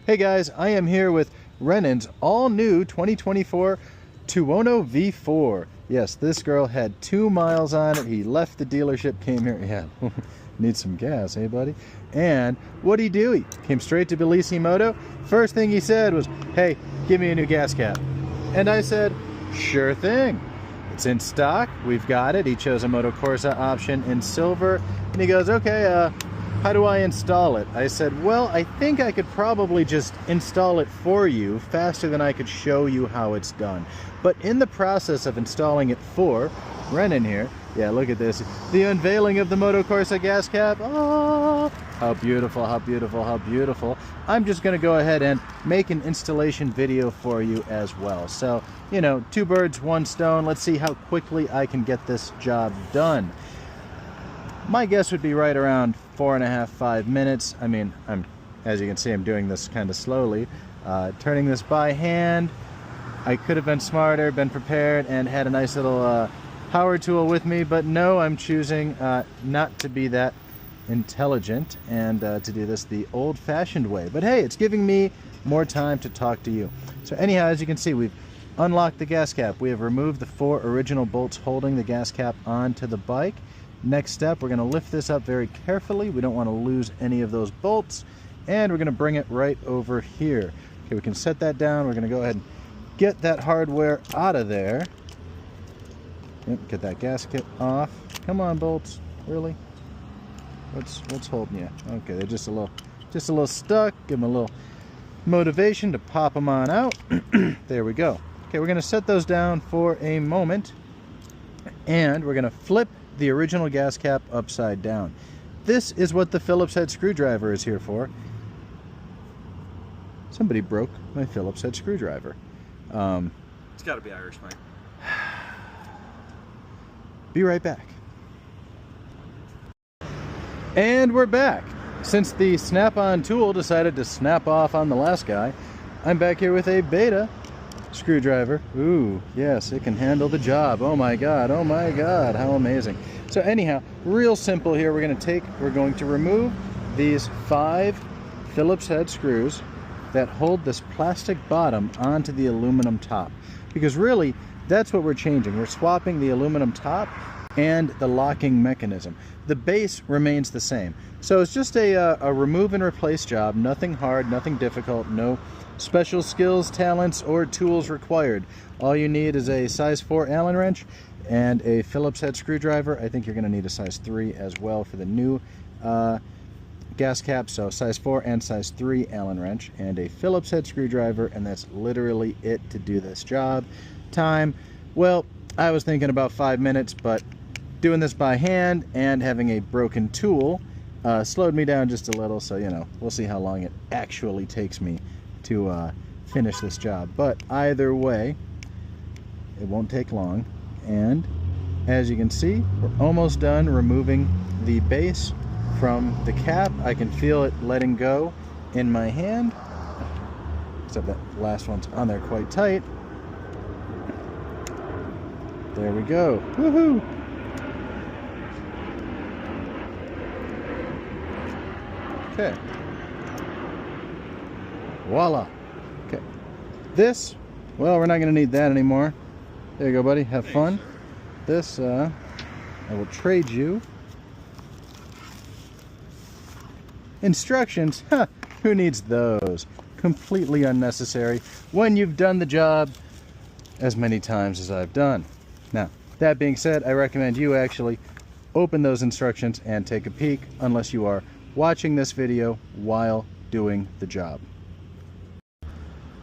Hey guys, I am here with Renan's all-new 2024 Tuono V4. Yes, this girl had 2 miles on it. He left the dealership, came here. Yeah, need some gas, eh, buddy? And what'd he do? He came straight to Bellissimo Moto. First thing he said was, hey, give me a new gas cap. And I said, sure thing. It's in stock. We've got it. He chose a MOTOCORSE option in silver. And he goes, okay, how do I install it? I said, well, I think I could probably just install it for you faster than I could show you how it's done. But in the process of installing it for Renan here, yeah, look at this. The unveiling of the MOTOCORSE gas cap. Oh, how beautiful, how beautiful, how beautiful. I'm just gonna go ahead and make an installation video for you as well. So, you know, 2 birds, 1 stone. Let's see how quickly I can get this job done. My guess would be right around 4.5, 5 minutes. I mean, as you can see, I'm doing this kind of slowly. Turning this by hand. I could have been smarter, been prepared, and had a nice little power tool with me, but no, I'm choosing not to be that intelligent and to do this the old-fashioned way. But hey, it's giving me more time to talk to you. So anyhow, as you can see, we've unlocked the gas cap. We have removed the 4 original bolts holding the gas cap onto the bike. Next step, we're going to lift this up very carefully. We don't want to lose any of those bolts, and we're going to bring it right over here. Okay, we can set that down. We're going to go ahead and get that hardware out of there. Yep, get that gasket off. Come on, bolts. Really? What's holding you? Okay, they're just a little stuck. Give them a little motivation to pop them on out. There we go. Okay, we're going to set those down for a moment, and we're going to flip the original gas cap upside down. This is what the Phillips head screwdriver is here for. Somebody broke my Phillips head screwdriver. It's got to be Irish, Mike. Be right back. And we're back. Since the snap-on tool decided to snap off on the last guy, I'm back here with a beta screwdriver. Ooh, yes, it can handle the job. Oh my god, how amazing. So anyhow, real simple here. We're going to remove these 5 Phillips head screws that hold this plastic bottom onto the aluminum top, because really that's what we're changing. We're swapping the aluminum top and the locking mechanism. The base remains the same. So it's just a remove and replace job. Nothing hard, nothing difficult, no special skills, talents, or tools required. All you need is a size 4 Allen wrench and a Phillips head screwdriver. I think you're going to need a size 3 as well for the new gas cap. So size 4 and size 3 Allen wrench and a Phillips head screwdriver, and that's literally it to do this job. Time, well, I was thinking about 5 minutes, but doing this by hand and having a broken tool slowed me down just a little. So, you know, we'll see how long it actually takes me to finish this job. But either way, it won't take long. And as you can see, we're almost done removing the base from the cap. I can feel it letting go in my hand, except that last one's on there quite tight. There we go. Woohoo! Okay. Voila. Okay. This, well, we're not going to need that anymore. There you go, buddy. Have fun. This, I will trade you. Instructions, huh, who needs those? Completely unnecessary when you've done the job as many times as I've done. Now, that being said, I recommend you actually open those instructions and take a peek, unless you are watching this video while doing the job.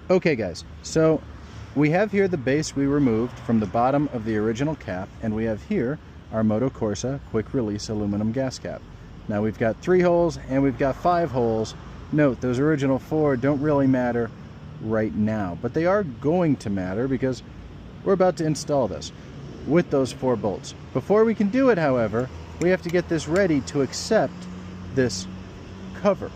Okay guys, so we have here the base we removed from the bottom of the original cap, and we have here our MOTOCORSE quick release aluminum gas cap. Now we've got 3 holes and we've got 5 holes. Note, those original 4 don't really matter right now, but they are going to matter because we're about to install this with those 4 bolts. Before we can do it, however, we have to get this ready to accept this cover.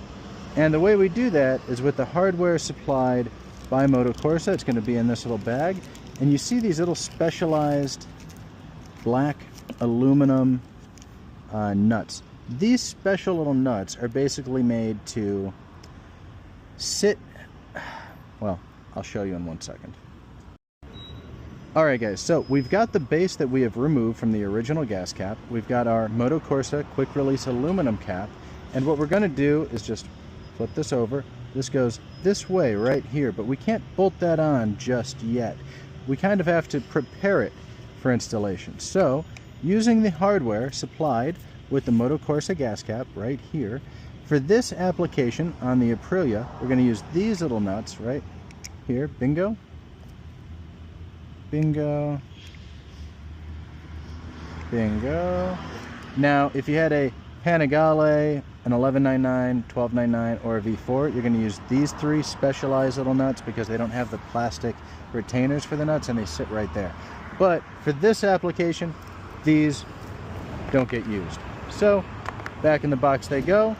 And the way we do that is with the hardware supplied by MOTOCORSE. It's going to be in this little bag, and you see these little specialized black aluminum nuts. These special little nuts are basically made to sit, well, I'll show you in 1 second. Alright guys, so we've got the base that we have removed from the original gas cap. We've got our MOTOCORSE quick release aluminum cap. And what we're going to do is just flip this over. This goes this way right here, but we can't bolt that on just yet. We kind of have to prepare it for installation. So, using the hardware supplied with the MOTOCORSE gas cap right here, for this application on the Aprilia, we're going to use these little nuts right here. Bingo. Bingo. Bingo. Now, if you had a Panigale, an 1199, 1299, or a V4, you're going to use these three specialized little nuts because they don't have the plastic retainers for the nuts and they sit right there. But for this application, these don't get used. So, back in the box they go.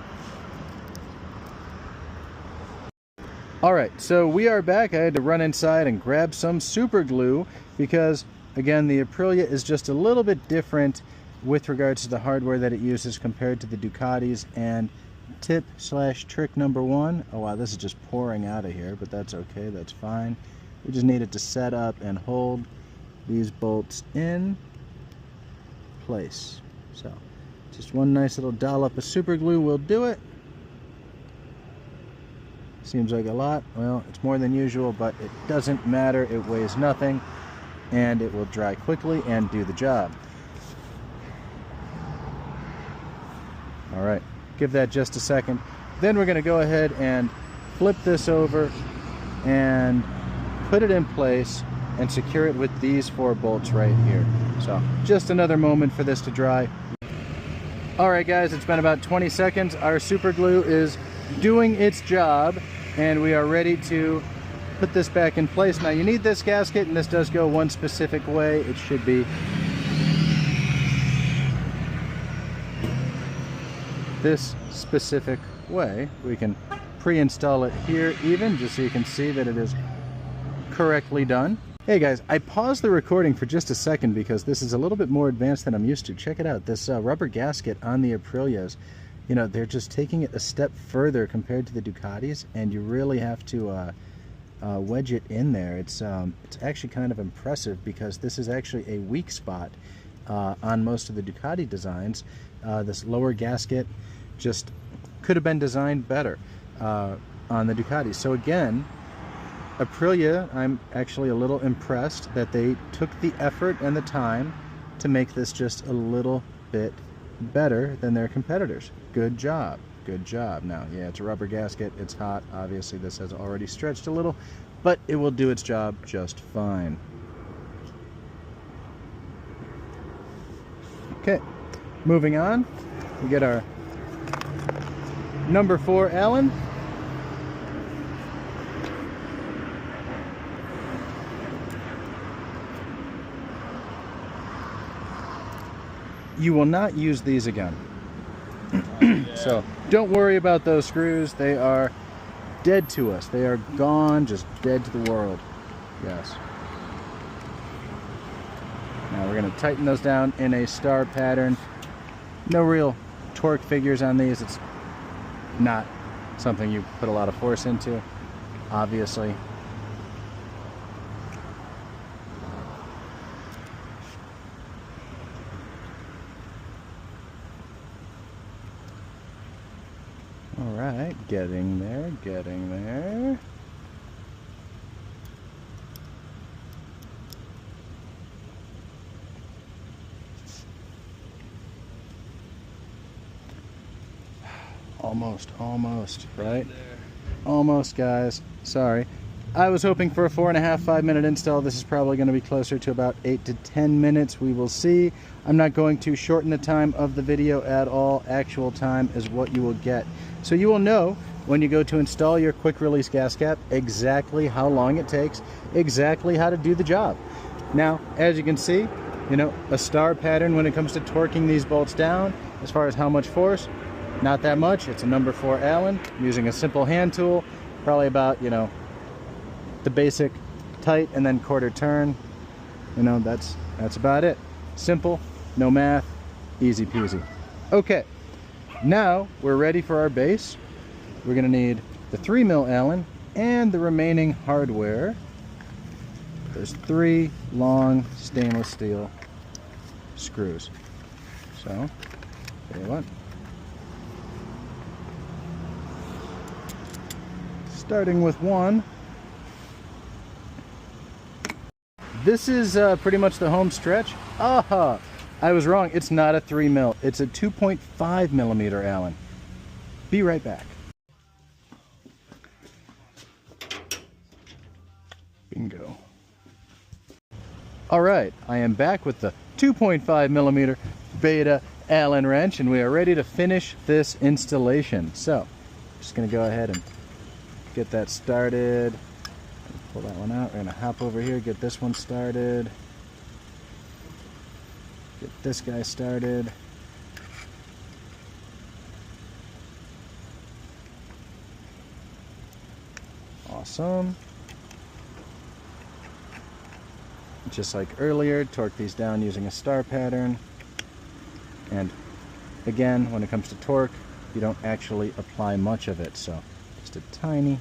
Alright, so we are back. I had to run inside and grab some super glue because, again, the Aprilia is just a little bit different with regards to the hardware that it uses compared to the Ducatis. And tip/trick number one, oh wow, this is just pouring out of here, but that's okay, that's fine. We just need it to set up and hold these bolts in place. So, just one nice little dollop of super glue will do it. Seems like a lot. Well, it's more than usual, but it doesn't matter. It weighs nothing, and it will dry quickly and do the job. All right, give that just a second. Then we're going to go ahead and flip this over and put it in place and secure it with these 4 bolts right here. So, just another moment for this to dry. All right, guys, it's been about 20 seconds. Our super glue is doing its job, and we are ready to put this back in place. Now, you need this gasket, and this does go one specific way. It should be this specific way. We can pre-install it here even, just so you can see that it is correctly done. Hey guys, I paused the recording for just a second because this is a little bit more advanced than I'm used to. Check it out, this rubber gasket on the Aprilias, you know, they're just taking it a step further compared to the Ducatis, and you really have to wedge it in there. It's actually kind of impressive because this is actually a weak spot on most of the Ducati designs. This lower gasket just could have been designed better on the Ducatis. So again, Aprilia, I'm actually a little impressed that they took the effort and the time to make this just a little bit better than their competitors. Good job. Good job. Now, yeah, it's a rubber gasket. It's hot. Obviously, this has already stretched a little, but it will do its job just fine. Okay, moving on. We get our number 4 Allen. You will not use these again. So don't worry about those screws. They are dead to us. They are gone, just dead to the world. Yes. Now we're going to tighten those down in a star pattern. No real torque figures on these. It's not something you put a lot of force into, obviously. All right, getting there, getting there. Almost, right? Almost, guys. Sorry. I was hoping for a 4.5, 5-minute install. This is probably going to be closer to about 8 to 10 minutes. We will see. I'm not going to shorten the time of the video at all. Actual time is what you will get. So you will know when you go to install your quick release gas cap exactly how long it takes, exactly how to do the job. Now, as you can see, you know, a star pattern when it comes to torquing these bolts down. As far as how much force, not that much. It's a number 4 Allen. I'm using a simple hand tool, probably about, you know, the basic tight and then quarter turn. You know, that's about it. Simple, no math, easy peasy. Okay, now we're ready for our base. We're gonna need the 3mm Allen, and the remaining hardware. There's 3 long stainless steel screws. So, there you go. Starting with 1. This is pretty much the home stretch. Aha! I was wrong. It's not a 3mm. It's a 2.5mm Allen. Be right back. Bingo. All right, I am back with the 2.5mm Beta Allen wrench, and we are ready to finish this installation. So, just gonna go ahead and get that started. Pull that one out. We're gonna hop over here, get this one started. Get this guy started. Awesome. Just like earlier, torque these down using a star pattern. And again, when it comes to torque, you don't actually apply much of it, so just a tiny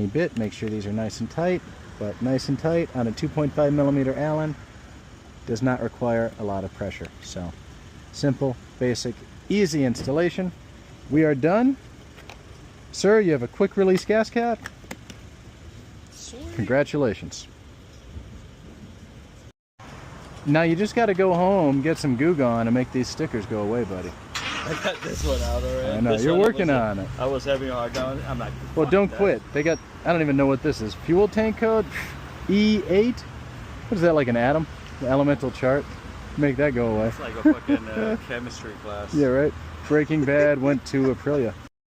bit. Make sure these are nice and tight, but nice and tight on a 2.5mm Allen does not require a lot of pressure. So simple, basic, easy installation. We are done. Sir, you have a quick release gas cap. Sweet. Congratulations. Now you just got to go home, get some Goo Gone, and make these stickers go away, buddy. I got this one out already. I know, you're working on it. I was having a hard time. I'm like, well, don't quit. They got, I don't even know what this is. Fuel tank code? E8? What is that, like an atom? The elemental chart? Make that go away. It's like a fucking chemistry class. Yeah, right? Breaking Bad went to Aprilia.